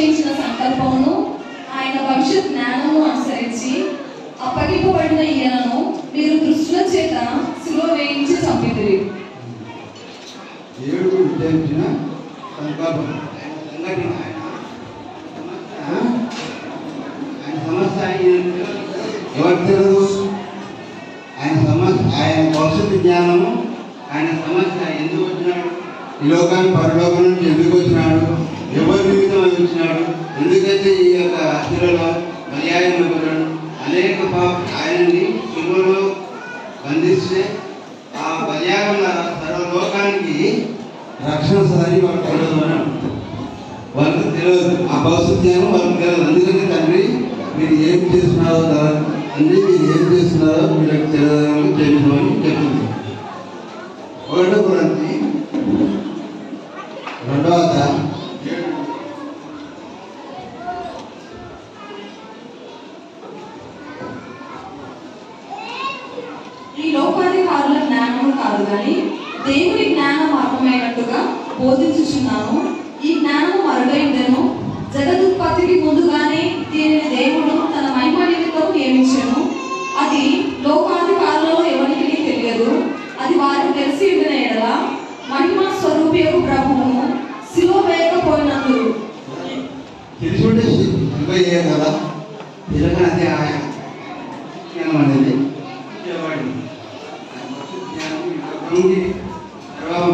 నిశ్చయించిన సంకల్పమును ఆయన భవిష్యత్ జ్ఞానము అనుసరించి అప్పగింపబడిన ఈయనను మీరు దృష్టిల చేత శిలువ వేయించి చంపితిరి. దేవుడు నిశ్చయించిన సంకల్పం ఆయన సమస్య ఎవరు తెలియదు. ఆయన సమస్య, ఆయన భవిష్యత్తు జ్ఞానము, ఆయన సమస్య ఎందుకు వచ్చినాడు, ఈ లోకాన్ని పరలోకం నుంచి ఎందుకు వచ్చినాడు, ఎవరి నిమిత్తం వచ్చినాడు, ఎందుకంటే ఈ యొక్క శిలలో బలియాగం అనేక ఆయనని శిలువలో బంధిస్తే ఆ బలియాగం సర్వలోకానికి రక్షణ సరి వాళ్ళకి తెలియదు అని వాళ్ళకి తెలియదు. ఆ భవిష్యత్ జ్ఞానం వాళ్ళకి తెలియదు. అందుకని తండ్రి మీరు ఏం చేస్తున్నారో అన్నీ మీరు ఏం చేస్తున్నారో వీళ్ళకి తెలియదని తెలుసుకోమని చెప్తుంది. 1 కొరింథీ 2వ అధ్యాయం ఈ లోకాధికారుల జ్ఞానం కాదు కానీ దేవుని జ్ఞానం అర్థమైనట్టుగా బోధించుచున్నాను. ఈ జ్ఞానం మరుగైందెను. జగదుత్పత్తికి ముందుగానే దీనిని దేవుడు తన మహిమ నిమిత్తం నియమించెను. అది లోకాధికారులలో ఎవరికి తెలియదు. అది వారికి తెలిసి ఉండిన ఎడల మహిమ స్వరూపియకు ప్రభువును శిలువ వేయకపోయినందుకు తెలుసుంటే కదా తిరగనది ఆయన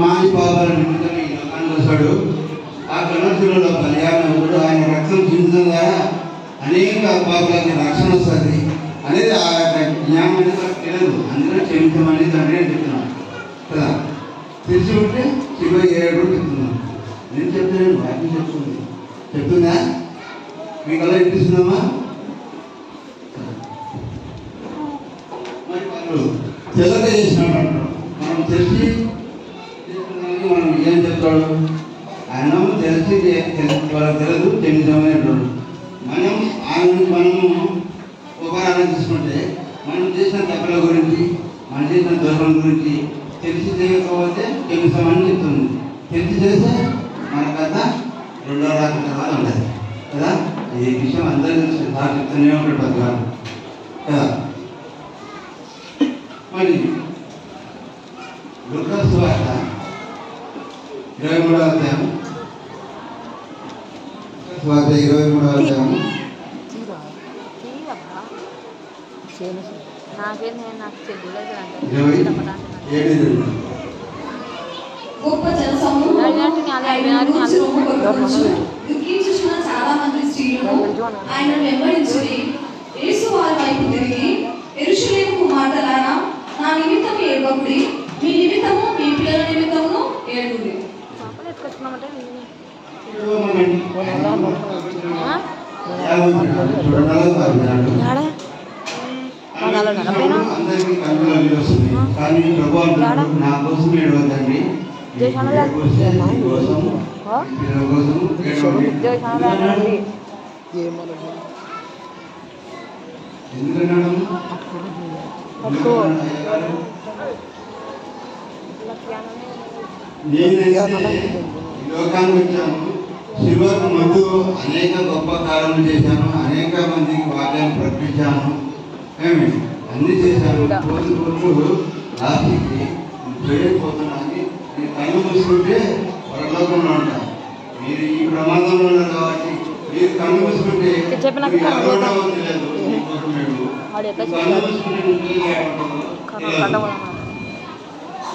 మాని పాపాల నిమిత్తం ఈ లోకానికి వస్తాడు. ఆ కనర్శులలో బలియాగముడు ఆయన రక్తం చిందడం ద్వారా అనేక పాపాలకి రక్షణ వస్తుంది అనేది ఆ జ్ఞానం అనేది తెలియదు. అందుకని క్షమించమని తండ్రి అని చెప్తున్నాను కదా. తెలిసి ఉంటే 27 చెప్తున్నాను. నేను చెప్తాను, వాక్యం చెప్తుంది. చెప్తుందా? మీకు అలా వినిపిస్తుందమ్మా? మరి వాళ్ళు తెల్లక చేసినాడు అంటారు. మనం తెలిసి మనం ఏం చెప్తాడు? ఆయన తెలిసి వాళ్ళకి తెలియదు, క్షమించమని అంటాడు. మనము ఉపకారం తీసుకుంటే మనం చేసిన తప్పుల గురించి, మనం చేసిన దోషం గురించి తెలిసి చేయకపోతే క్షమించమని చెప్తుంది. తెలిసి చేస్తే మన కథ 2వ రాత్రి తర్వాత ఉంటుంది కదా. ఈ విషయం అందరికీ తెలుసు. సార్ చెప్తూనే ఉంటాడు పద్నాలుగు కదా. మరి లూకా సువార్త 23వ అధ్యాయం 23వ అధ్యాయం గొప్ప జనసమూహం దుఃఖించుచున్న చాలా మంది స్త్రీలను ఆయన వెంబడించి యేసు వారి వైపు తిరిగి, యెరూషలేము కుమార్తెలారా, నా నిమిత్తం ఏడవకుడి, మీ నిమిత్తము మీ పిల్లల నిమిత్తమును ఏడుగుడి. అందరికీ కన్నులు వస్తుంది, కానీ ప్రభు అంటున్నాడు నా కోసం ఏడవద్దండి, ఎందుకన్నాడు? లోకానికి వచ్చాను, శిలువకు ముందు అనేక గొప్ప కార్యాలు చేశాను, అనేక మందికి వాక్యాలు ప్రకటించాను, అన్ని చేశాను. రోజు లాస్ట్కి చేయకపోతున్నాను. నేను కళ్ళు మూసుకుంటే పరలోకంలో ఉంటాను. మీరు ఈ ప్రమాదంలో ఉన్నారు కాబట్టి మీరు కళ్ళు మూసుకుంటే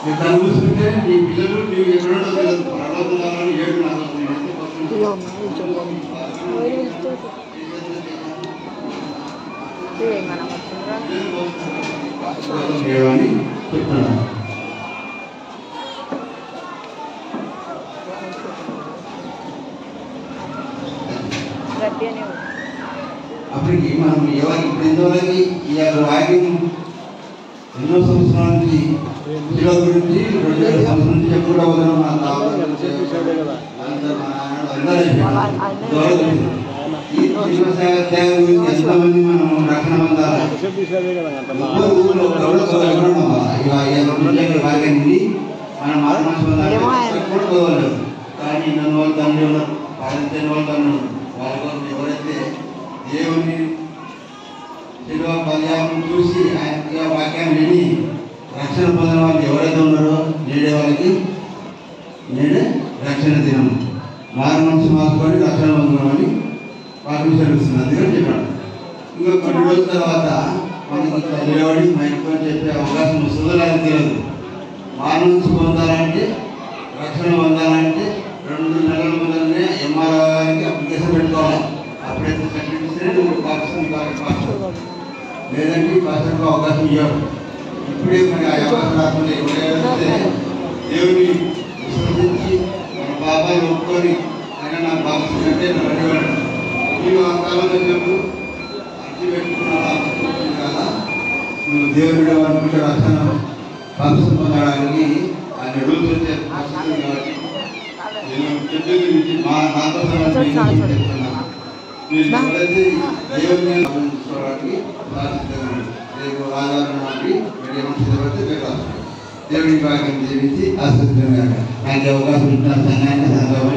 మీరు కళ్ళు మూసుకుంటే నీ పిల్లలు నీవు ఎక్కడో తెలియదు. పరలోకంలో 7 అని చెప్తున్నాను. అప్పటికి మనం ఇప్పుడు ఇంతవరకు ఈ వాక్యం ఎన్నో సంవత్సరాల నుంచి శిలువ గురించి 2000 సంవత్సరాల నుంచి చెప్పుకుంటూ పోతున్నాం. ఎంతమంది మనం రక్షణ పొందాలి? వాక్యాన్ని మనం మార్పు పొందాలి. కానీ నన్ను వాళ్ళు తండ్రి ఉన్నారు, వాళ్ళ తండ్రి ఉన్నారు, వాళ్ళ ఎవరైతే దేవుని శిలువ బలియాగం చూసి ఆయన వాక్యాన్ని విని రక్షణ పొందిన వాళ్ళు ఎవరైతే ఉన్నారో నేడే రక్షణ దినం మారు మనసు మార్చుకొని రక్షణ పొందమని వాక్యం తెలుస్తుంది. అందుకని చెప్పాడు. ఇంకా కొన్ని రోజుల తర్వాత మనకి నిలబడి మైక్తో చెప్పే అవకాశం వస్తుందో నాకు తెలియదు. మారు మనసు పొందాలంటే రక్షణ పొందాలంటే 2 నెలల ముందరనే ఎంఆర్ఓ గారికి అప్లికేషన్ పెట్టుకోవాలి. అప్పుడైతే సర్టిఫికేట్ పాస్ లేదంటే ఈ భాషకు అవకాశం ఇవ్వరు. ఇప్పుడే మరి ఆ అవకాశం రాకుండా ఎవరైతే దేవుని విశ్వసించి మన పాపాలు ఒప్పుకొని ఆయన నా పాపం అంటే నడివాడు. నేను ఆ కాలంలో చెప్పు అర్జీ పెట్టుకున్నాను కదా నువ్వు దేవుడు అనుకుంటే రక్షణ పాపం పొందడానికి ఆయన రూల్స్ వచ్చే పరిస్థితి కాబట్టి నేను చెప్పేది నా కోసం చెప్తున్నాను. మీరు ఎవరైతే దేవుని తీసుకోవడానికి రేపు ఆధారం దేవుని భాగ్యం జీవించి ఆశిస్తున్నాను. నాకు అవకాశం ఇచ్చిన సంఘాన్ని సంఘం